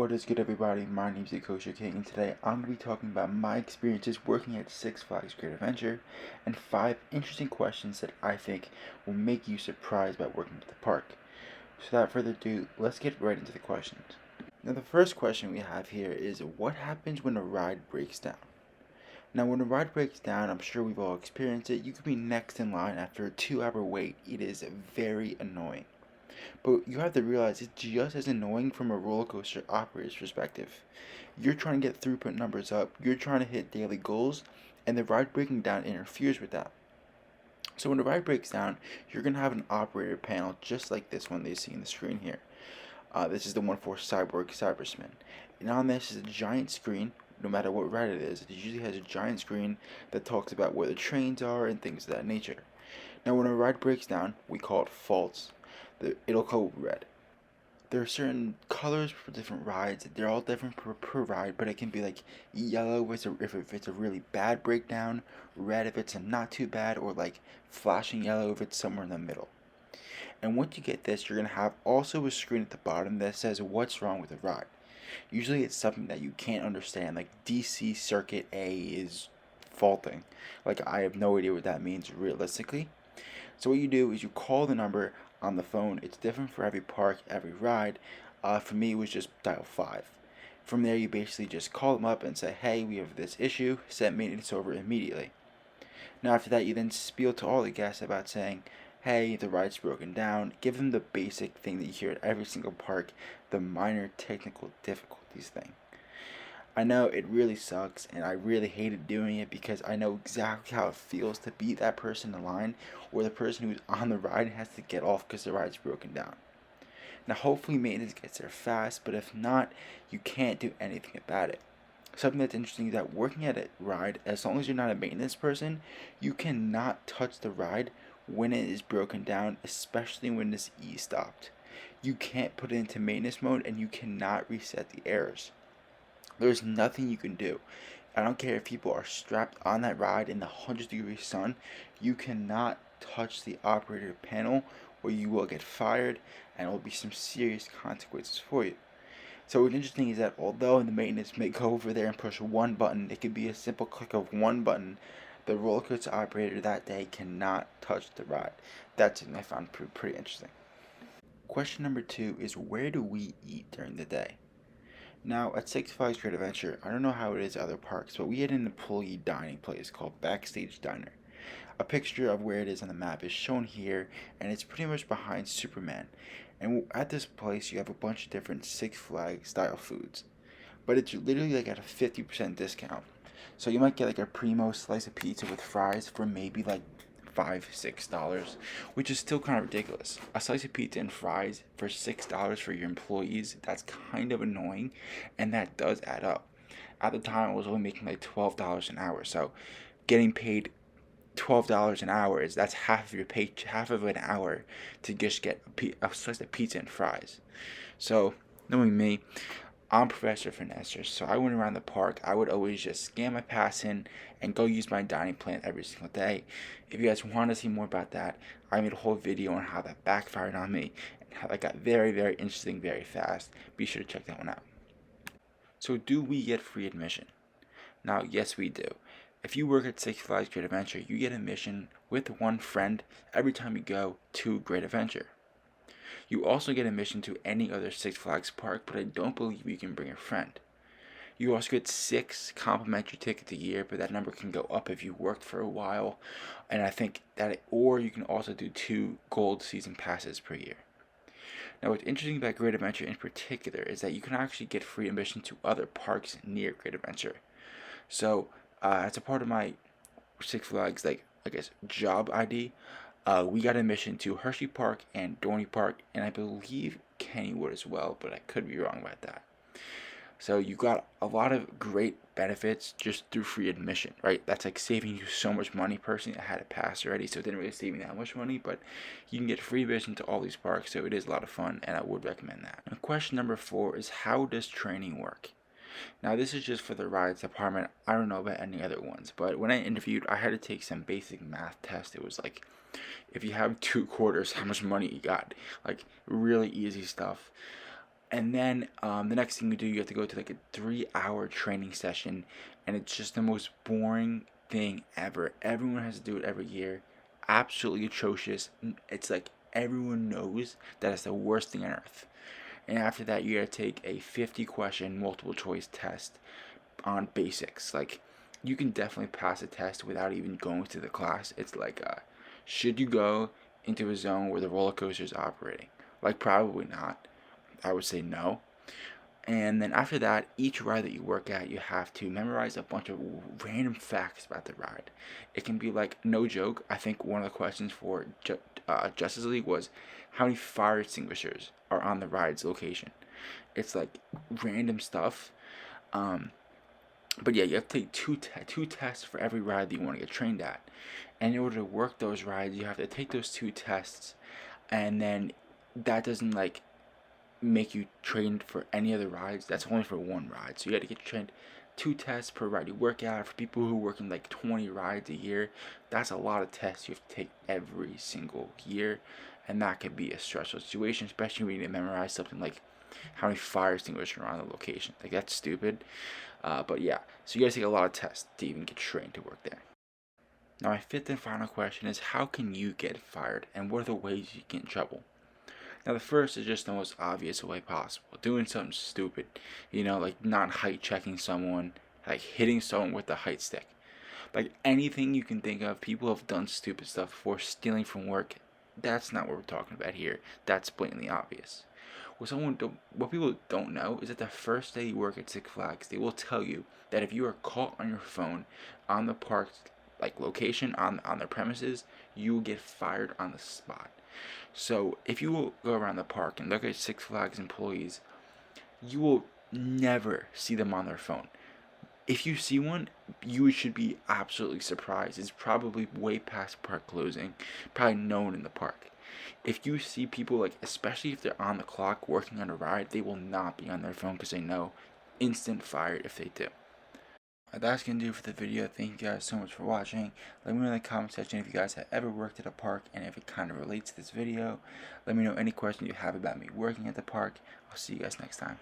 What is good, everybody? My name is Coaster King, and today I'm going to be talking about my experiences working at Six Flags Great Adventure and 5 interesting questions that I think will make you surprised by working at the park. So without further ado, let's get right into the questions. Now, the first question we have here is, what happens when a ride breaks down? Now, when a ride breaks down, I'm sure we've all experienced it. You could be next in line after a 2-hour wait. It is very annoying. But you have to realize it's just as annoying from a roller coaster operator's perspective. You're trying to get throughput numbers up, you're trying to hit daily goals, and the ride breaking down interferes with that. So when the ride breaks down, you're going to have an operator panel just like this one they see on the screen here. This is the one for Cybersman. And on this is a giant screen. No matter what ride it is, it usually has a giant screen that talks about where the trains are and things of that nature. Now when a ride breaks down, we call it faults. It'll go red. There are certain colors for different rides. They're all different per ride, but it can be like yellow if it's a really bad breakdown, red if it's a not too bad, or like flashing yellow if it's somewhere in the middle. And once you get this, you're going to have also a screen at the bottom that says what's wrong with the ride. Usually it's something that you can't understand, like DC Circuit A is faulting. Like, I have no idea what that means realistically. So what you do is you call the number on the phone. It's different for every park, every ride. For me, it was just dial 5. From there, you basically just call them up and say, hey, we have this issue, send maintenance over immediately. Now after that, you then spiel to all the guests about saying, hey, the ride's broken down. Give them the basic thing that you hear at every single park, the minor technical difficulties thing. I know it really sucks, and I really hated doing it because I know exactly how it feels to be that person in line, or the person who's on the ride and has to get off because the ride's broken down. Now hopefully maintenance gets there fast, but if not, you can't do anything about it. Something that's interesting is that working at a ride, as long as you're not a maintenance person, you cannot touch the ride when it is broken down, especially when it's e-stopped. You can't put it into maintenance mode, and you cannot reset the errors. There's nothing you can do. I don't care if people are strapped on that ride in the 100-degree sun, you cannot touch the operator panel or you will get fired, and there will be some serious consequences for you. So what's interesting is that although the maintenance may go over there and push one button, it could be a simple click of one button, the roller coaster operator that day cannot touch the ride. That's something I found pretty interesting. Question number 2 is, where do we eat during the day? Now, at Six Flags Great Adventure, I don't know how it is at other parks, but we had an employee dining place called Backstage Diner. A picture of where it is on the map is shown here, and it's pretty much behind Superman. And at this place, you have a bunch of different Six Flags style foods. But it's literally like at a 50% discount. So you might get like a primo slice of pizza with fries for maybe like $5-6, which is still kind of ridiculous. A slice of pizza and fries for $6 for your employees, that's kind of annoying, and that does add up. At the time, I was only making like $12 an hour, so getting paid $12 an hour that's half of your pay, half of an hour to just get a slice of pizza and fries. So knowing me, I'm Professor Finesser, so I went around the park. I would always just scan my pass in and go use my dining plan every single day. If you guys want to see more about that, I made a whole video on how that backfired on me and how that got very, very interesting very fast. Be sure to check that one out. So do we get free admission? Now, yes we do. If you work at Six Flags Great Adventure, you get admission with one friend every time you go to Great Adventure. You also get admission to any other Six Flags park, but I don't believe you can bring a friend. You also get 6 complimentary tickets a year, but that number can go up if you worked for a while. And I think that, or you can also do 2 gold season passes per year. Now, what's interesting about Great Adventure in particular is that you can actually get free admission to other parks near Great Adventure. So, as a part of my Six Flags, job ID, we got admission to Hershey Park and Dorney Park, and I believe Kennywood as well, but I could be wrong about that. So you got a lot of great benefits just through free admission, right? That's like saving you so much money. Personally, I had a pass already, so it didn't really save me that much money, but you can get free admission to all these parks, so it is a lot of fun, and I would recommend that. And question number 4 is, how does training work? Now, this is just for the rides department. I don't know about any other ones, but when I interviewed, I had to take some basic math test. It was like, if you have 2 quarters, how much money you got? Like, really easy stuff. And then the next thing you do, you have to go to like a 3-hour training session, and it's just the most boring thing ever. Everyone has to do it every year. Absolutely atrocious. It's like everyone knows that it's the worst thing on earth. And after that, you gotta take a 50-question multiple choice test on basics. Like, you can definitely pass a test without even going to the class. It's like, should you go into a zone where the roller coaster is operating? Like, probably not. I would say no. And then after that, each ride that you work at, you have to memorize a bunch of random facts about the ride. It can be like, no joke, I think one of the questions for Justice League was, how many fire extinguishers are on the ride's location? It's like random stuff. Um, but yeah, you have to take two tests for every ride that you want to get trained at. And in order to work those rides, you have to take those two tests, and then that doesn't like make you trained for any other rides. That's only for one ride. So you got to get trained two tests per ride you work out. For people who work in like 20 rides a year, that's a lot of tests you have to take every single year, and that could be a stressful situation, especially when you need to memorize something like how many fire extinguishers are on the location. Like, that's stupid. But yeah, so you guys take a lot of tests to even get trained to work there. Now, my fifth and final question is, how can you get fired, and what are the ways you get in trouble? Now, the first is just the most obvious way possible. Doing something stupid. Like not height checking someone, like hitting someone with the height stick. Like, anything you can think of, people have done stupid stuff before. Stealing from work. That's not what we're talking about here. That's blatantly obvious. What people don't know is that the first day you work at Six Flags, they will tell you that if you are caught on your phone on the park's like location on their premises, you will get fired on the spot. So if you will go around the park and look at Six Flags employees, you will never see them on their phone. If you see one, you should be absolutely surprised. It's probably way past park closing, probably no one in the park. If you see people, like, especially if they're on the clock working on a ride, they will not be on their phone because they know instant fire if they do. That's going to do for the video. Thank you guys so much for watching. Let me know in the comment section if you guys have ever worked at a park and if it kind of relates to this video. Let me know any questions you have about me working at the park. I'll see you guys next time.